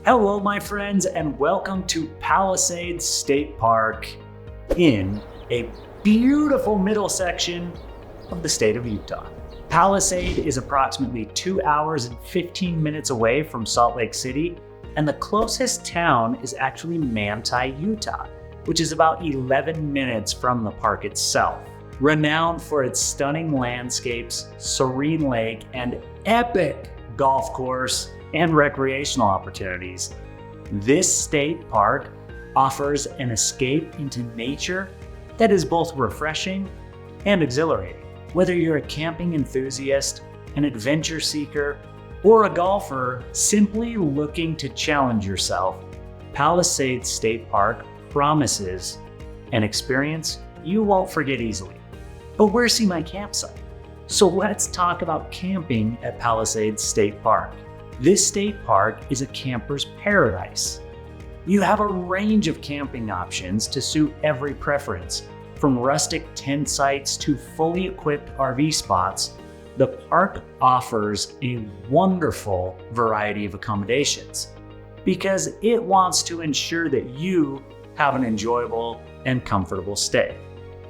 Hello, my friends, and welcome to Palisade State Park in a beautiful middle section of the state of Utah. Palisade is approximately 2 hours and 15 minutes away from Salt Lake City, and the closest town is actually Manti, Utah, which is about 11 minutes from the park itself. Renowned for its stunning landscapes, serene lake, and epic golf course and recreational opportunities, this state park offers an escape into nature that is both refreshing and exhilarating. Whether you're a camping enthusiast, an adventure seeker, or a golfer simply looking to challenge yourself, Palisade State Park promises an experience you won't forget easily. But where's See My Campsite? So let's talk about camping at Palisade State Park. This state park is a camper's paradise. You have a range of camping options to suit every preference. From rustic tent sites to fully equipped RV spots, the park offers a wonderful variety of accommodations because it wants to ensure that you have an enjoyable and comfortable stay.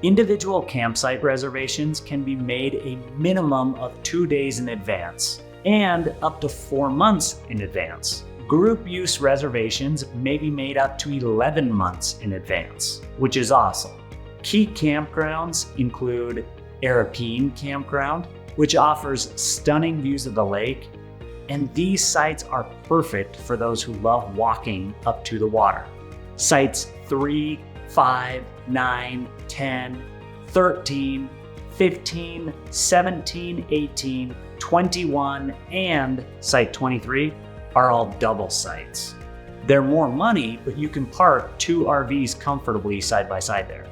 Individual campsite reservations can be made a minimum of 2 days in advance and up to 4 months in advance. Group use reservations may be made up to 11 months in advance, which is awesome. Key campgrounds include Arapeen Campground, which offers stunning views of the lake, and these sites are perfect for those who love walking up to the water. Sites 3, 5, 9, 10, 13, 15, 17, 18, 21, and Site 23 are all double sites. They're more money, but you can park 2 RVs comfortably side by side there.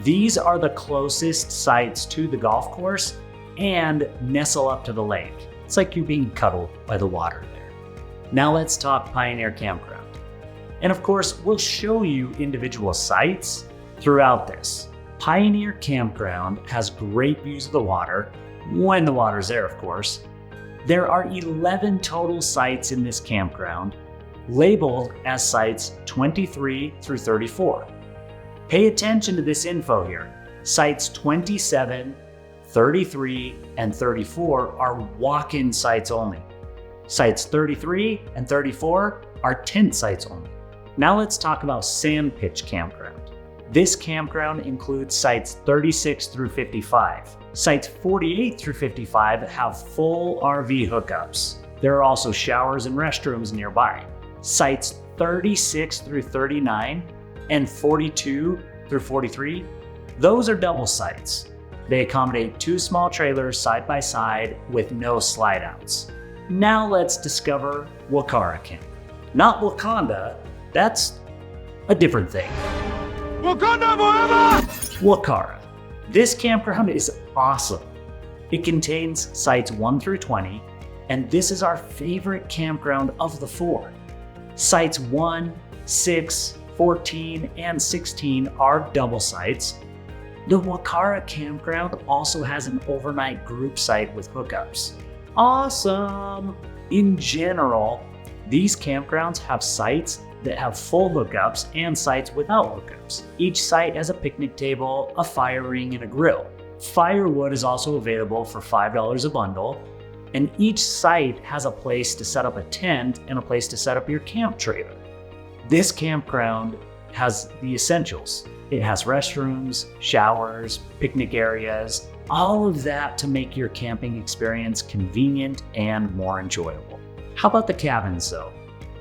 These are the closest sites to the golf course and nestle up to the lake. It's like you're being cuddled by the water there. Now let's talk Pioneer Campground. And of course, we'll show you individual sites throughout this. Pioneer Campground has great views of the water, when the water's there, of course. There are 11 total sites in this campground, labeled as sites 23 through 34. Pay attention to this info here. Sites 27, 33, and 34 are walk-in sites only. Sites 33 and 34 are tent sites only. Now let's talk about Sanpitch Campground. This campground includes sites 36 through 55. Sites 48 through 55 have full RV hookups. There are also showers and restrooms nearby. Sites 36 through 39 and 42 through 43, those are double sites. They accommodate 2 small trailers side by side with no slide outs. Now let's discover Wakara Camp. Not Wakanda, that's a different thing. Wakanda forever! Wakara. This campground is awesome. It contains sites 1 through 20, and this is our favorite campground of the 4. Sites 1, 6, 14, and 16 are double sites. The Wakara Campground also has an overnight group site with hookups. Awesome! In general, these campgrounds have sites that have full hookups and sites without hookups. Each site has a picnic table, a fire ring, and a grill. Firewood is also available for $5 a bundle, and each site has a place to set up a tent and a place to set up your camp trailer. This campground has the essentials. It has restrooms, showers, picnic areas, all of that to make your camping experience convenient and more enjoyable. How about the cabins though?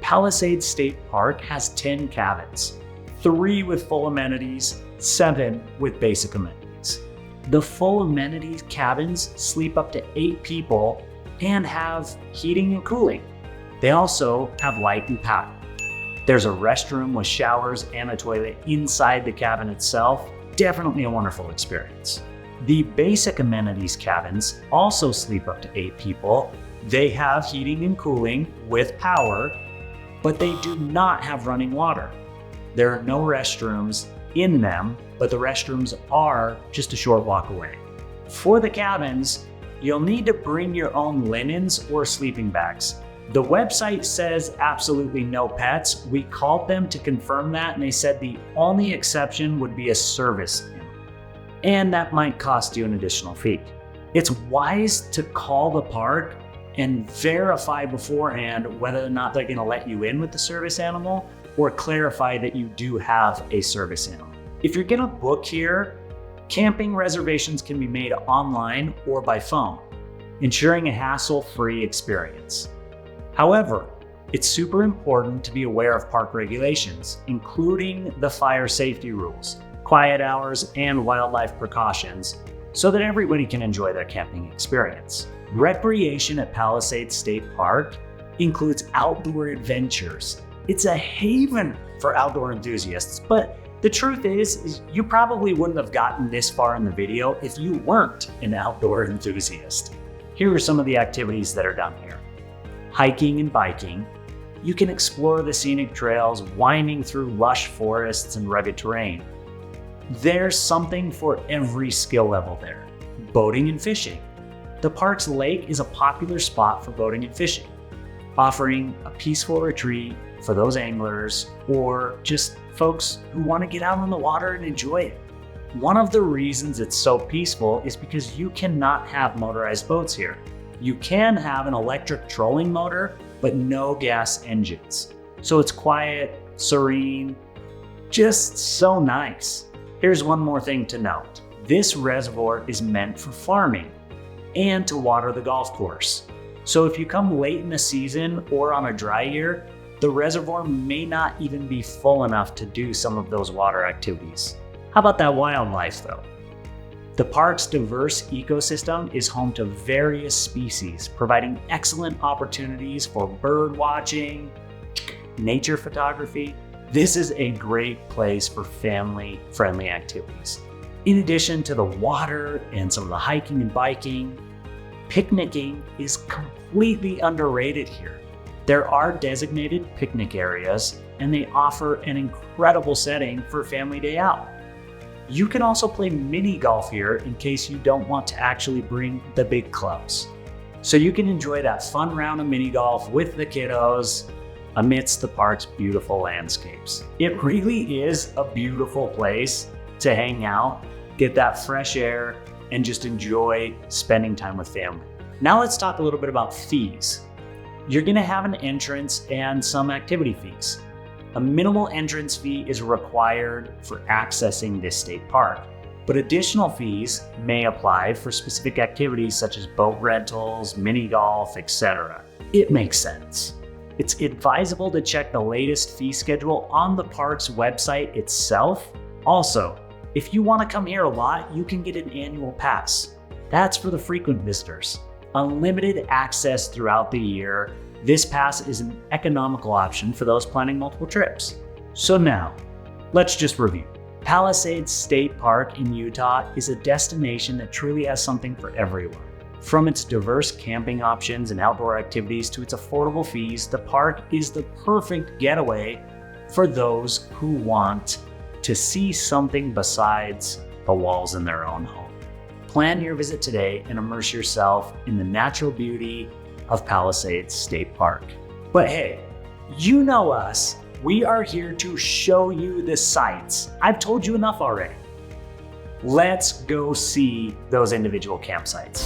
Palisade State Park has 10 cabins, 3 with full amenities, 7 with basic amenities. The full amenities cabins sleep up to 8 people and have heating and cooling. They also have light and power. There's a restroom with showers and a toilet inside the cabin itself. Definitely a wonderful experience. The basic amenities cabins also sleep up to 8 people. They have heating and cooling with power, but they do not have running water. There are no restrooms in them, but the restrooms are just a short walk away. For the cabins, you'll need to bring your own linens or sleeping bags. The website says absolutely no pets. We called them to confirm that, and they said the only exception would be a service animal, and that might cost you an additional fee. It's wise to call the park and verify beforehand whether or not they're going to let you in with the service animal, or clarify that you do have a service animal. If you're going to book here, camping reservations can be made online or by phone, ensuring a hassle-free experience. However, it's super important to be aware of park regulations, including the fire safety rules, quiet hours, and wildlife precautions, so that everybody can enjoy their camping experience. Recreation at Palisade State Park includes outdoor adventures. It's a haven for outdoor enthusiasts, but the truth is you probably wouldn't have gotten this far in the video if you weren't an outdoor enthusiast. Here are some of the activities that are done here. Hiking and biking. You can explore the scenic trails, winding through lush forests and rugged terrain. There's something for every skill level there. Boating and fishing. The park's lake is a popular spot for boating and fishing, offering a peaceful retreat for those anglers or just folks who want to get out on the water and enjoy it. One of the reasons it's so peaceful is because you cannot have motorized boats here. You can have an electric trolling motor, but no gas engines. So it's quiet, serene, just so nice. Here's one more thing to note. This reservoir is meant for farming and to water the golf course. So if you come late in the season or on a dry year, the reservoir may not even be full enough to do some of those water activities. How about that wildlife though? The park's diverse ecosystem is home to various species, providing excellent opportunities for bird watching, nature photography. This is a great place for family-friendly activities. In addition to the water and some of the hiking and biking, picnicking is completely underrated here. There are designated picnic areas, and they offer an incredible setting for family day out. You can also play mini golf here in case you don't want to actually bring the big clubs. So you can enjoy that fun round of mini golf with the kiddos amidst the park's beautiful landscapes. It really is a beautiful place to hang out, get that fresh air, and just enjoy spending time with family. Now let's talk a little bit about fees. You're gonna have an entrance and some activity fees. A minimal entrance fee is required for accessing this state park, but additional fees may apply for specific activities such as boat rentals, mini golf, etc. It makes sense. It's advisable to check the latest fee schedule on the park's website itself. Also, if you want to come here a lot, you can get an annual pass. That's for the frequent visitors. Unlimited access throughout the year. This pass is an economical option for those planning multiple trips. So now, let's just review. Palisade State Park in Utah is a destination that truly has something for everyone. From its diverse camping options and outdoor activities to its affordable fees, the park is the perfect getaway for those who want to see something besides the walls in their own home. Plan your visit today and immerse yourself in the natural beauty of Palisade State Park. But hey, you know us. We are here to show you the sights. I've told you enough already. Let's go see those individual campsites.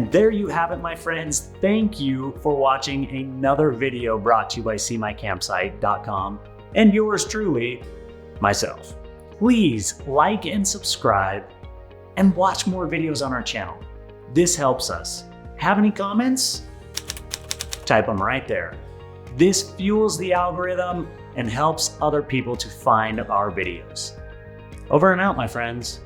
And there you have it, my friends. Thank you for watching another video brought to you by SeeMyCampsite.com and yours truly, myself. Please like and subscribe and watch more videos on our channel. This helps us. Have any comments? Type them right there. This fuels the algorithm and helps other people to find our videos. Over and out, my friends.